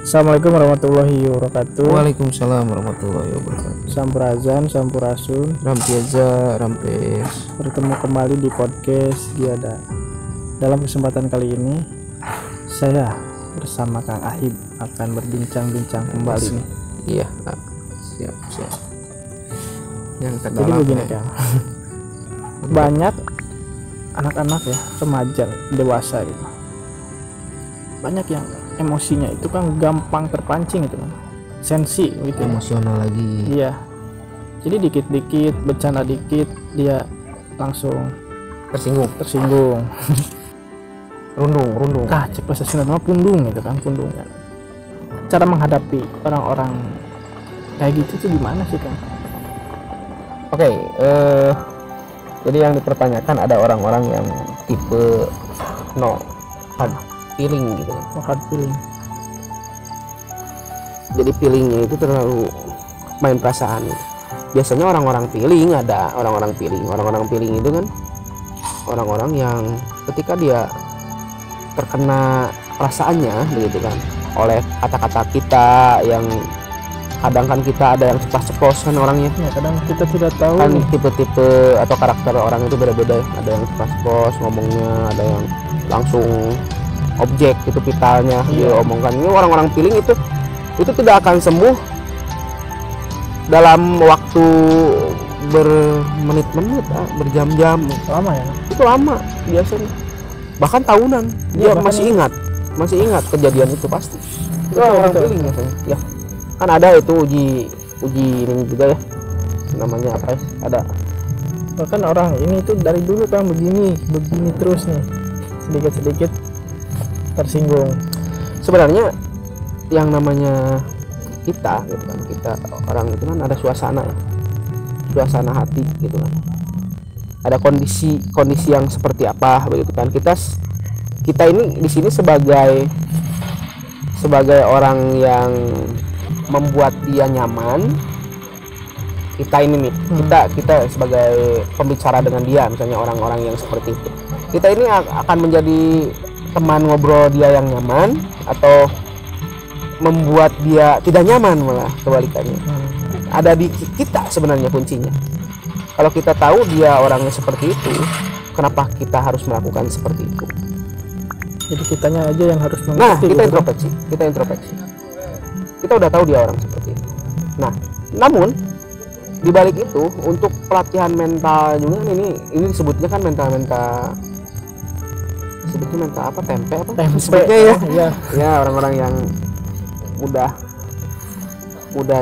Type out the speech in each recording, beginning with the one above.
Assalamualaikum warahmatullahi wabarakatuh. Waalaikumsalam warahmatullahi wabarakatuh. Sampurasun, sampurasun. Rampiaja, rampes. Bertemu kembali di podcast Giada. Dalam kesempatan kali ini, saya bersama Kang Ahib akan berbincang-bincang kembali nih. Iya, siap. Yang Jadi terdalam begini ya. Kang, banyak anak-anak ya, remaja, dewasa gitu. Banyak yang emosinya itu kan gampang terpancing gitu kan, sensi gitu. Emosional lagi. Iya. Jadi dikit-dikit bencana dikit dia langsung tersinggung. Rundung. Cek bahasa Sunda nama pundung gitu kan, pundung kan. Cara menghadapi orang-orang kayak gitu tuh gimana sih kan? Oke, jadi yang dipertanyakan ada orang-orang yang tipe no hard feeling gitu. Hard feeling. Jadi feelingnya itu terlalu main perasaan. Biasanya orang-orang feeling itu kan orang-orang yang ketika dia terkena perasaannya begitu kan oleh kata-kata kita yang kadang kan kita ada yang ceplas-ceplos kan orangnya Ya kadang kita tidak tahu kan tipe-tipe atau karakter orang itu beda-beda, ada yang ceplas-ceplos ngomongnya, ada yang langsung objek itu vitalnya dia omongkan. Ini orang-orang feeling itu tidak akan sembuh dalam waktu bermenit-menit, berjam-jam, lama ya. itu lama biasanya, bahkan tahunan. Dia masih ingat kejadian itu pasti. Itu orang feeling biasanya. Ya kan ada itu uji ini juga ya, namanya apa ya, ada Bahkan orang ini tuh dari dulu kan begini terus nih, sedikit-sedikit tersinggung. sebenarnya yang namanya kita gitu kan, kita orang itu kan ada suasana hati gitu kan, ada kondisi yang seperti apa begitu kan. Kita ini di sini sebagai orang yang membuat dia nyaman. Kita ini nih, kita sebagai pembicara dengan dia, misalnya orang-orang yang seperti itu, kita ini akan menjadi teman ngobrol dia yang nyaman atau membuat dia tidak nyaman, malah kebalikannya. Ada di kita sebenarnya kuncinya. Kalau kita tahu dia orangnya seperti itu, kenapa kita harus melakukan seperti itu? Jadi kitanya aja yang harus mengerti. Nah, kita gitu. introspeksi. Kita udah tahu dia orang seperti itu. Nah, namun di balik itu untuk pelatihan mental juga kan, ini disebutnya kan mental sebutnya mental apa, tempe sebutnya ya. Iya. Ya, orang-orang yang mudah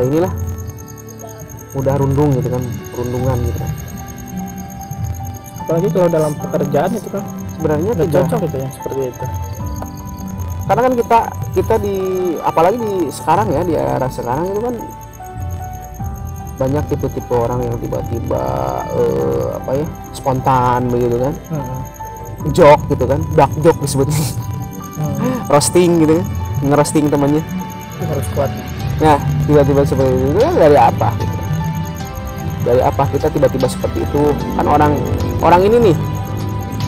inilah, mudah rundung gitu kan, rundungan gitu kan. Apalagi kalau dalam pekerjaan itu kan Sebenarnya udah tidak, cocok itu yang seperti itu. karena kan kita di, apalagi di sekarang ya, di era sekarang itu kan banyak tipe-tipe orang yang tiba-tiba spontan begitu kan, joke gitu kan, dark joke disebutnya. Roasting gitu kan, ngerosting temannya. Itu harus kuat. Nah, tiba-tiba seperti itu kan dari apa gitu. Dari apa kita tiba-tiba seperti itu? Kan orang ini nih,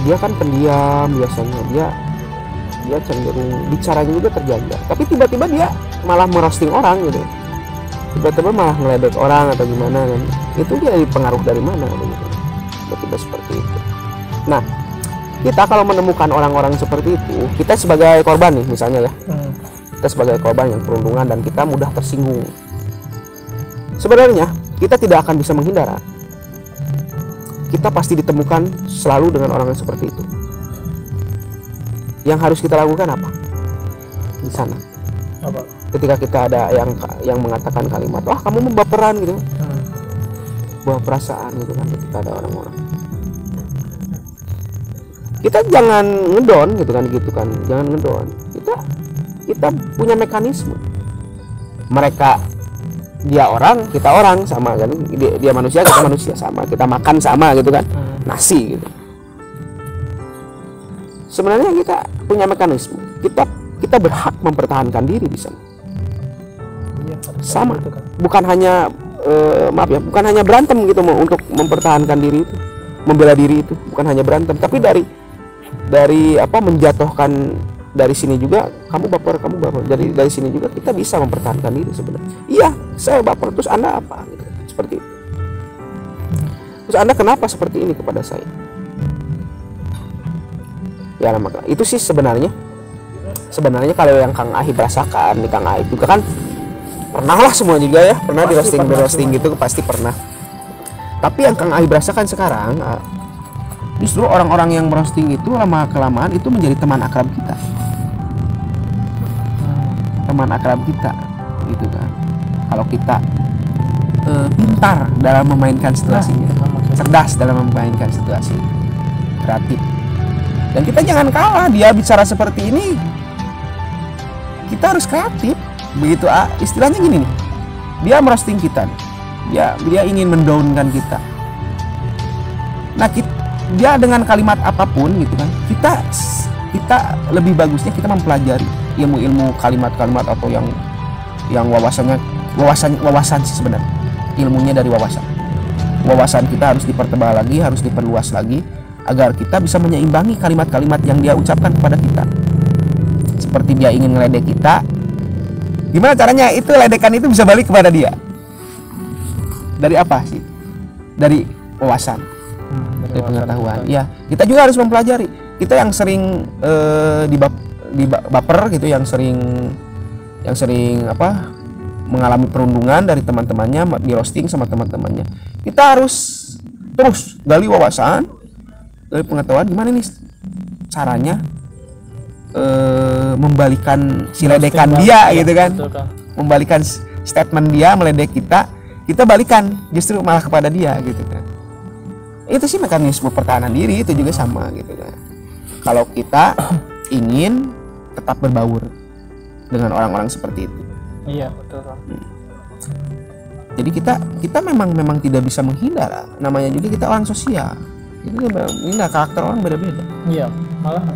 dia kan pendiam biasanya, dia cenderung bicaranya juga terjaga, tapi tiba-tiba dia malah merosting orang gitu, tiba-tiba malah ngeledek orang atau gimana kan. Itu dia pengaruh dari mana gitu, tiba-tiba seperti itu. Nah, kita kalau menemukan orang-orang seperti itu, kita sebagai korban nih misalnya ya, kita sebagai korban yang perundungan dan kita mudah tersinggung, sebenarnya kita tidak akan bisa menghindar. Kita pasti ditemukan selalu dengan orang yang seperti itu. Yang harus kita lakukan apa di sana? Apa? Ketika kita ada yang mengatakan kalimat, wah kamu membaperan gitu, bawa perasaan gitu kan, ketika ada orang-orang, kita jangan ngedon gitu kan, jangan ngedon. Kita punya mekanisme. Mereka, dia orang, kita orang, sama kan, dia manusia, kita manusia, sama, kita makan sama gitu kan, nasi gitu. Sebenarnya kita punya mekanisme, kita berhak mempertahankan diri di sana. Iya, Sama, gitu kan. bukan hanya bukan hanya berantem gitu untuk mempertahankan diri itu, membela diri itu, bukan hanya berantem, tapi dari menjatuhkan dari sini juga kamu baper. Jadi dari sini juga kita bisa mempertahankan diri sebenarnya. Iya, saya baper, terus Anda apa? Gitu. Seperti itu. Terus Anda kenapa seperti ini kepada saya? Ya maka itu sih sebenarnya kalau yang Kang Ahib rasakan, nih Kang Ahib juga kan pernah lah semua juga ya, pernah di roasting gitu pasti pernah. Tapi yang Kang Ahib rasakan sekarang, justru orang-orang yang merosting itu lama kelamaan itu menjadi teman akrab kita, gitu kan. Kalau kita pintar dalam memainkan situasinya, cerdas dalam memainkan situasi, kreatif. Dan kita jangan kalah, dia bicara seperti ini, kita harus kreatif. Begitu istilahnya gini nih, dia merosting kita, dia ingin mendownkan kita. Nah dia dengan kalimat apapun gitu kan, kita lebih bagusnya kita mempelajari ilmu kalimat-kalimat atau yang wawasan sih sebenarnya, ilmunya dari wawasan kita harus dipertebal lagi, harus diperluas lagi, agar kita bisa menyeimbangi kalimat-kalimat yang dia ucapkan kepada kita. Seperti dia ingin ngeledek kita, gimana caranya itu ledekan itu bisa balik kepada dia? Dari apa sih? Dari wawasan, dari pengetahuan. Ya, kita juga harus mempelajari. Kita yang sering baper gitu, yang sering mengalami perundungan dari teman-temannya, di roasting sama teman-temannya. Kita harus terus gali wawasan, dari pengetahuan gimana nih caranya membalikan si ledekan dia gitu kan. Membalikan statement dia meledek kita balikan justru malah kepada dia gitu kan. Itu sih mekanisme pertahanan diri, itu juga sama gitu kan. Kalau kita ingin tetap berbaur dengan orang-orang seperti itu. Iya, betul. Jadi kita memang tidak bisa menghindar. Namanya juga kita orang sosial. Ini karakter orang beda-beda. Iya, malah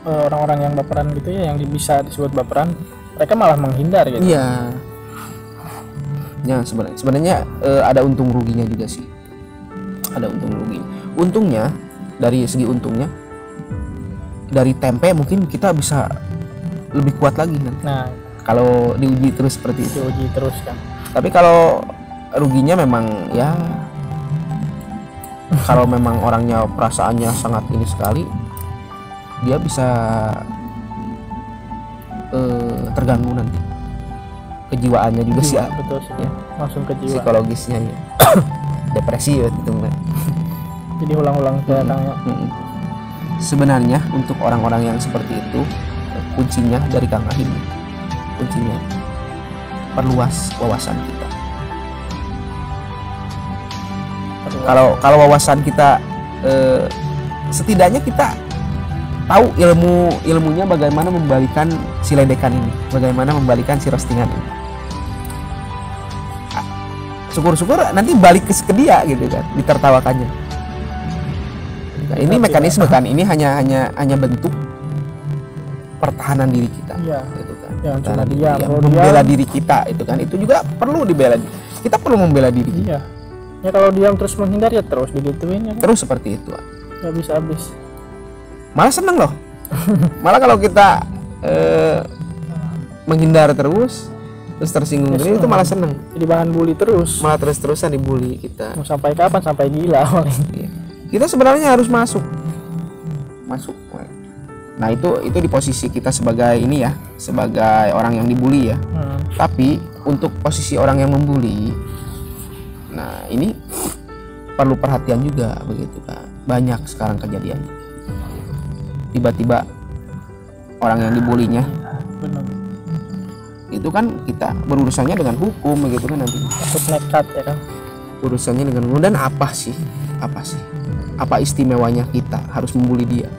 orang-orang yang baperan gitu ya, yang bisa disebut baperan, mereka malah menghindar gitu. Iya. Ya sebenarnya ada untung ruginya juga sih. Ada untung ruginya. Untungnya, dari segi untungnya, dari tempe mungkin kita bisa lebih kuat lagi nanti. Nah, kalau diuji terus seperti itu. Diuji terus kan. Tapi kalau ruginya memang ya, kalau memang orangnya perasaannya sangat ini sekali, dia bisa terganggu nanti kejiwaannya juga sih ya. Betul sih ya. Langsung ke jiwa, psikologisnya ya. Depresi ya gitu kan. Jadi ulang-ulang datangnya. Sebenarnya untuk orang-orang yang seperti itu, kuncinya dari Kang Ahim, kuncinya perluas wawasan kita. Kalau wawasan kita setidaknya kita tahu ilmunya bagaimana membalikan si ledekan ini, bagaimana membalikan si roastingan ini. Syukur-syukur nanti balik ke dia gitu kan, ditertawakannya. Nah, ini mekanisme kan, ini hanya bentuk pertahanan diri kita. Iya. Gitu kan. Ya, Pertahanan diri, diam, membela diri kita itu kan, itu juga perlu dibela. Kita perlu membela diri kita. Iya. Ya kalau diam terus menghindar ya terus digituin ya. Kan? Terus seperti itu. Gak bisa habis. Malah seneng loh. Malah kalau kita menghindar terus tersinggung terus, itu malah seneng. Jadi bahan bully terus. Malah terus-terusan dibully kita. Mau sampai kapan? Sampai gila. Iya. Kita sebenarnya harus masuk. Nah itu di posisi kita sebagai ini ya, sebagai orang yang dibully ya. Tapi untuk posisi orang yang membuli, nah ini perlu perhatian juga begitu kan. Banyak sekarang kejadiannya. Tiba-tiba orang yang dibulinya, Benar. itu kan kita berurusannya dengan hukum begitu kan nanti. Takut nekat ya kan. Urusannya dengan hukum, dan apa sih? Apa istimewanya kita harus membuli dia?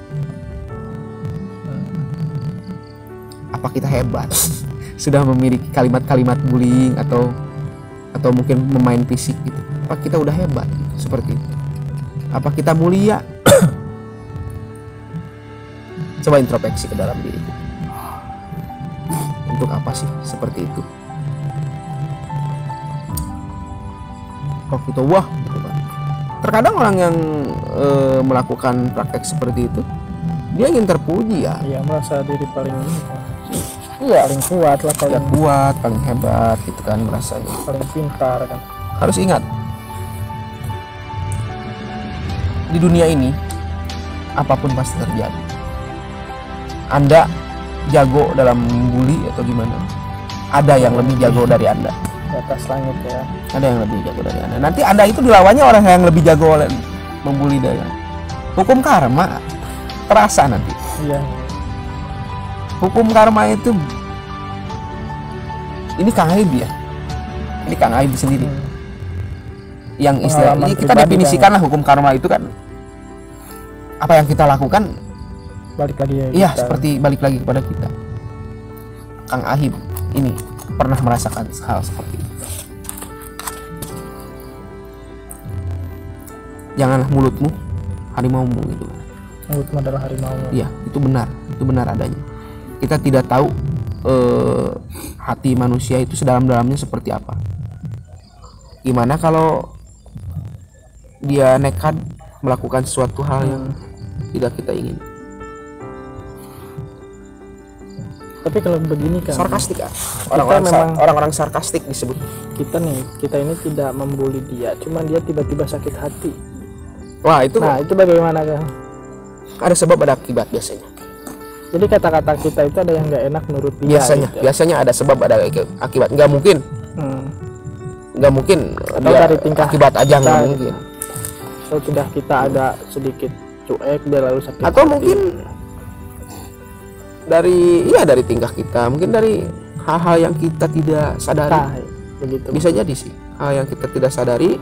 Apa kita hebat? Sudah memiliki kalimat-kalimat bullying atau mungkin memain fisik gitu. Apa kita udah hebat gitu, seperti itu? Apa kita mulia? Coba introspeksi ke dalam diri. Untuk apa sih seperti itu? Kok kita wah gitu kan. Terkadang orang yang melakukan praktek seperti itu dia ingin terpuji ya. Iya, merasa diri paling Iya, paling kuat lah, paling paling kuat, paling hebat gitu kan merasanya. paling pintar kan. Harus ingat, di dunia ini apapun pasti terjadi. Anda jago dalam membuli atau gimana, ada yang lebih jago dari Anda. Di atas langit ya. Ada yang lebih jago dari Anda. Nanti Anda itu dilawannya orang yang lebih jago oleh membuli dari Anda. Hukum karma terasa nanti. Iya. Hukum karma itu, ini Kang Aib ya. Ini Kang Aib sendiri. Yang istilah Pengalaman ini kita pribadi definisikan lah hukum karma itu kan apa yang kita lakukan. Balik lagi ya. Iya, kita. seperti balik lagi kepada kita. Kang Ahib ini pernah merasakan hal seperti itu. Janganlah mulutmu harimaumu gitu. Mulutmu adalah harimau. Iya, itu benar adanya. Kita tidak tahu hati manusia itu sedalam-dalamnya seperti apa. Gimana kalau dia nekat melakukan suatu hal yang tidak kita ingin. Tapi kalau begini kan, Sarkastik kan? memang- Orang-orang sarkastik disebut. kita ini tidak membuli dia, cuman dia tiba-tiba sakit hati. Wah, itu Nah, itu bagaimana kan? ada sebab ada akibat biasanya. Jadi kata-kata kita itu ada yang nggak enak menurut dia. Biasanya ada sebab ada akibat. Nggak mungkin Hmm. dia dari tingkah akibat aja, nggak kita, mungkin. Kalau sudah kita agak sedikit cuek, dia lalu sakit Atau hati. mungkin dari tingkah kita, mungkin dari hal-hal yang kita tidak sadari. Nah, begitu. Bisa jadi sih hal yang kita tidak sadari,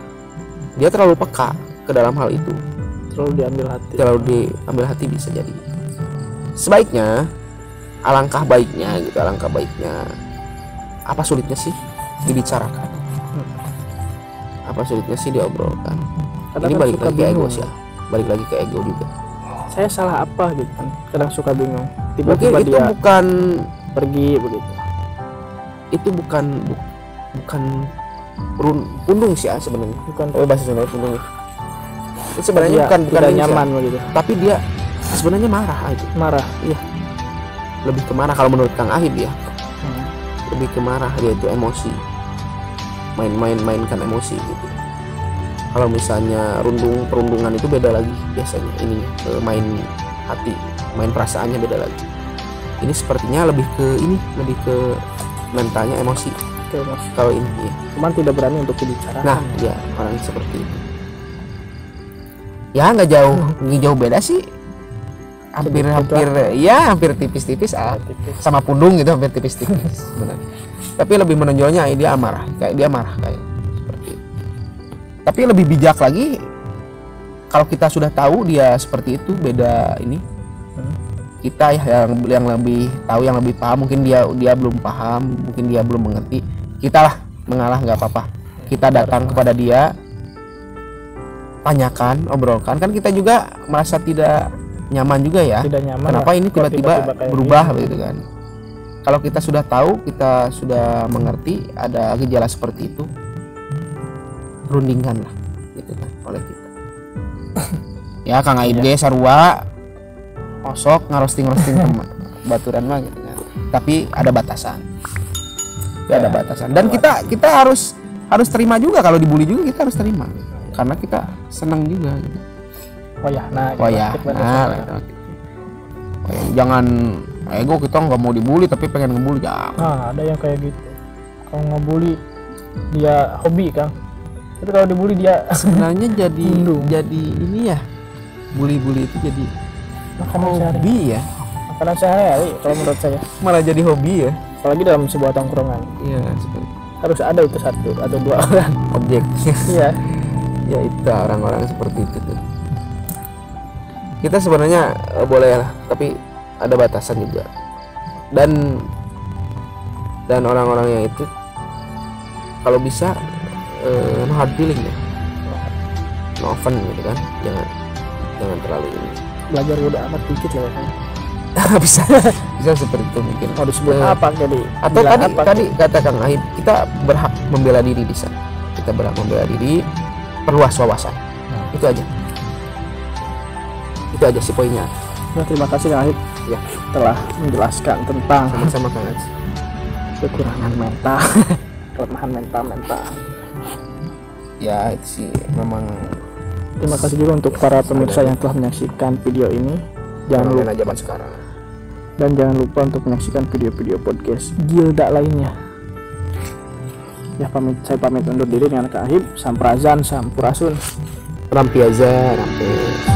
dia terlalu peka ke dalam hal itu, Terlalu diambil hati. terlalu diambil hati. Bisa jadi. Sebaiknya, alangkah baiknya apa sulitnya sih dibicarakan, apa sulitnya sih diobrolkan. Kadang Ini kan balik suka lagi ke ego bingung. sih, balik lagi ke ego juga. Saya salah apa gitu kan? Kadang suka bingung. Mungkin Tiba-tiba itu dia bukan pergi begitu. pundung sih ya sebenarnya. Bukan Bahasa Sunda pundung. Itu sebenarnya dia bukan tidak ini sih, nyaman begitu. tapi dia sebenarnya marah aja. Marah. Iya. Lebih ke marah kalau menurut Kang Ahib ya. Hmm. Lebih ke marah, dia itu emosi. Mainkan emosi gitu. Kalau misalnya perundungan itu beda lagi biasanya ininya, main hati, main perasaannya beda lagi. Ini sepertinya lebih ke mentalnya emosi. Oke, Mas. Kalau ini ya. Cuman tidak berani untuk dibicarakan. Nah, dia orang seperti itu. Ya nggak jauh beda sih. Hampir tipis-tipis Tipis. sama pundung gitu, hampir tipis-tipis. Benar. Tapi lebih menonjolnya dia marah kayak seperti itu. Tapi lebih bijak lagi kalau kita sudah tahu dia seperti itu, beda ini. Kita ya yang lebih tahu, yang lebih paham, mungkin dia belum paham, mungkin dia belum mengerti. Kita lah mengalah, nggak apa-apa. Kita datang kepada dia, tanyakan, obrolkan. Kan kita juga merasa tidak nyaman juga ya. Tidak nyaman. Kenapa lah ini kalau tiba-tiba kayak berubah gini. begitu kan? Kalau kita sudah tahu, kita sudah mengerti ada gejala seperti itu, rundingkan lah gitu kan oleh kita. Ya Kang Aib ge sarua osok ngerosting baturan mah gitu kan. Tapi ada batasan. Ada batasan. Dan kita harus terima juga, kalau dibully juga kita harus terima. Karena kita senang juga gitu. Jangan ego kita nggak mau dibully tapi pengen ngebully, jangan. Nah, ada yang kayak gitu. Kalau ngebully dia hobi kan. Tapi kalau dibully dia Sebenarnya jadi ini ya, bully itu jadi makanan sehari. hobi ya, Makanan sehari-hari kalau menurut saya. malah jadi hobi ya. Apalagi dalam sebuah tongkrongan. Iya, seperti Harus ada itu satu atau dua orang. objek. Iya. Ya itu orang-orang seperti itu tuh. Kita sebenarnya boleh lah, tapi ada batasan juga. Dan orang-orang yang itu kalau bisa no hard feeling ya, no offense gitu kan, jangan terlalu ini. Belajar udah amat dikit lah ya. bisa seperti itu mungkin. Mau disebut apa jadi? Atau bilang tadi kata Kang Ahib, kita berhak membela diri di sana. Kita berhak membela diri, perluas wawasan. Itu aja sih poinnya. Ya, terima kasih Kang Ahib Ya, telah menjelaskan tentang sama-sama Kang Aji. kekurangan mental, kelemahan mental. Ya itu sih memang Terima kasih juga untuk para pemirsa yang telah menyaksikan video ini. Jangan lupa fenomena zaman sekarang. dan jangan lupa untuk menyaksikan video-video podcast Gilda lainnya. Ya, saya pamit undur diri dengan Kang Ahib. Sampurasun, sampurasun. Rampiaza, rampes.